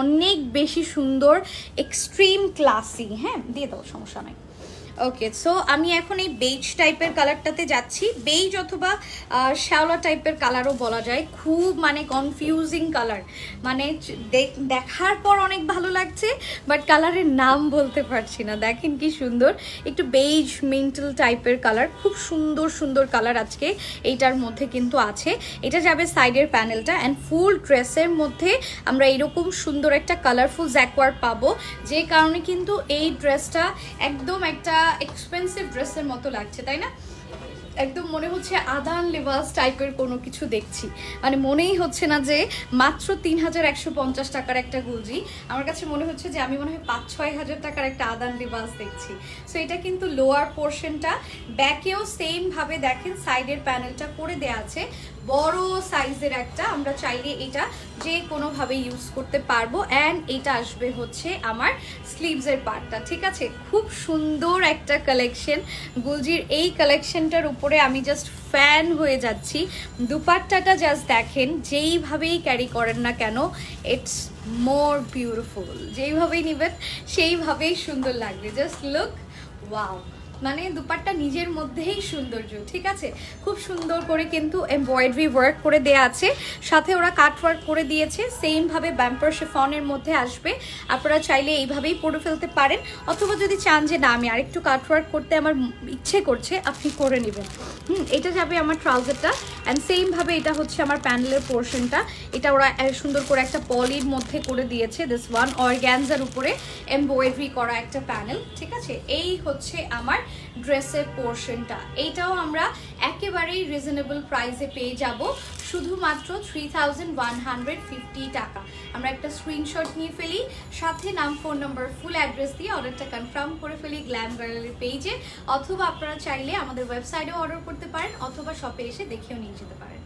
অনেক বেশি সুন্দর, এক্সট্রিম ক্লাসি। হ্যাঁ, দিয়ে দাও, সমস্যা নাই। ওকে, সো আমি এখন এই বেজ টাইপের কালারটাতে যাচ্ছি। বেজ অথবা শ্যাওলা টাইপের কালারও বলা যায়। খুব মানে কনফিউজিং কালার, মানে দেখার পর অনেক ভালো লাগছে, বাট কালারের নাম বলতে পারছি না। দেখেন কি সুন্দর, একটু বেজ মিন্টাল টাইপের কালার। খুব সুন্দর সুন্দর কালার আজকে এইটার মধ্যে কিন্তু আছে। এটা যাবে সাইডের প্যানেলটা, অ্যান্ড ফুল ড্রেসের মধ্যে আমরা এরকম সুন্দর একটা কালারফুল জ্যাকওয়ার্ড পাবো, যে কারণে কিন্তু এই ড্রেসটা একদম একটা এক্সপেন্সিভ ড্রেসের মতো লাগছে, তাই না? একদম মনে হচ্ছে আদান লেবাস টাইপের কোনো কিছু দেখছি, মানে মনেই হচ্ছে না যে মাত্র 3150 টাকার একটা গুলজি। আমার কাছে মনে হচ্ছে যে আমি মনে হয় 5-6 হাজার টাকার একটা আদান লেবাস দেখছি। সো এটা কিন্তু লোয়ার পোর্শনটা, ব্যাকেও সেম ভাবে দেখেন সাইডের প্যানেলটা করে দেয়া আছে, বড় সাইজের একটা। আমরা চাইলে এটা যে কোনোভাবে ইউজ করতে পারবো। অ্যান্ড এটা আসবে হচ্ছে আমার স্লিভসের পার্টটা, ঠিক আছে? খুব সুন্দর একটা কালেকশন গুলজির। এই কালেকশনটার উপরে আমি জাস্ট ফ্যান হয়ে যাচ্ছি। দুপাট্টাটা জাস্ট দেখেন, যেইভাবেই ক্যারি করেন না কেন, ইটস মোর বিউটিফুল। যেইভাবেই নেবেন সেইভাবেই সুন্দর লাগবে। Just look, wow! মানে দুপাট্টা নিজের মধ্যেই সৌন্দর্য, ঠিক আছে? খুব সুন্দর করে কিন্তু এমব্রয়ডারি ওয়ার্ক করে দেয়া আছে, সাথে ওরা কাট ওয়ার্ক করে দিয়েছে। সেম ভাবে ব্যাম্পার শিফনের মধ্যে আসবে। আপনারা চাইলে এইভাবেই পরে ফেলতে পারেন, অথবা যদি চান যে না আমি আরেকটু কাট ওয়ার্ক করতে আমার ইচ্ছে করছে, আপনি করে নেবেন। এটা যাবে আমার ট্রাউজারটা, অ্যান্ড সেম ভাবে এটা হচ্ছে আমার প্যানেলের পোর্শনটা। এটা ওরা সুন্দর করে একটা পলির মধ্যে করে দিয়েছে। দিস ওয়ান অর্গ্যানজার উপরে এমব্রয়ডারি করা একটা প্যানেল, ঠিক আছে? এই হচ্ছে আমার ড্রেসের পোর্শনটা। এইটাও আমরা একেবারেই রিজনেবল প্রাইসে পেয়ে যাব, শুধুমাত্র 3150 টাকা। আমরা একটা স্ক্রিনশট নিয়ে ফেলি, সাথে নাম, ফোন নাম্বার, ফুল অ্যাড্রেস দিয়ে অর্ডারটা কনফার্ম করে ফেলি গ্ল্যাম গার্লের পেজে, অথবা আপনারা চাইলে আমাদের ওয়েবসাইটেও অর্ডার করতে পারেন, অথবা শপে এসে দেখেও নিয়ে যেতে পারেন।